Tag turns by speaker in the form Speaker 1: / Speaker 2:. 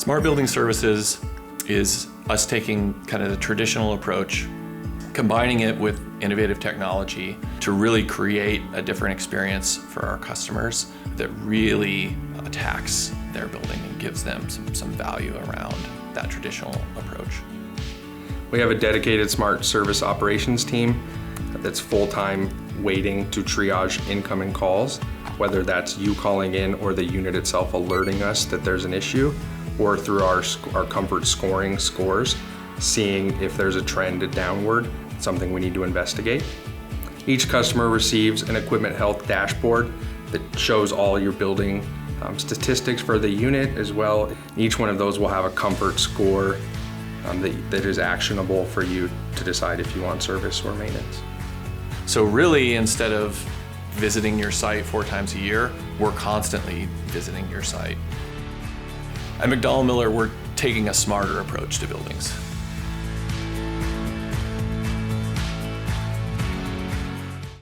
Speaker 1: Smart building services is us taking kind of the traditional approach, combining it with innovative technology to really create a different experience for our customers that really attacks their building and gives them some value around that traditional approach.
Speaker 2: We have a dedicated smart service operations team that's full-time waiting to triage incoming calls, whether that's you calling in or the unit itself alerting us that there's an issue, or through our comfort scoring scores, seeing if there's a trend downward, something we need to investigate. Each customer receives an equipment health dashboard that shows all your building statistics for the unit as well. Each one of those will have a comfort score that is actionable for you to decide if you want service or maintenance.
Speaker 1: So really, instead of visiting your site 4 times a year, we're constantly visiting your site. At MacDonald-Miller, we're taking a smarter approach to buildings.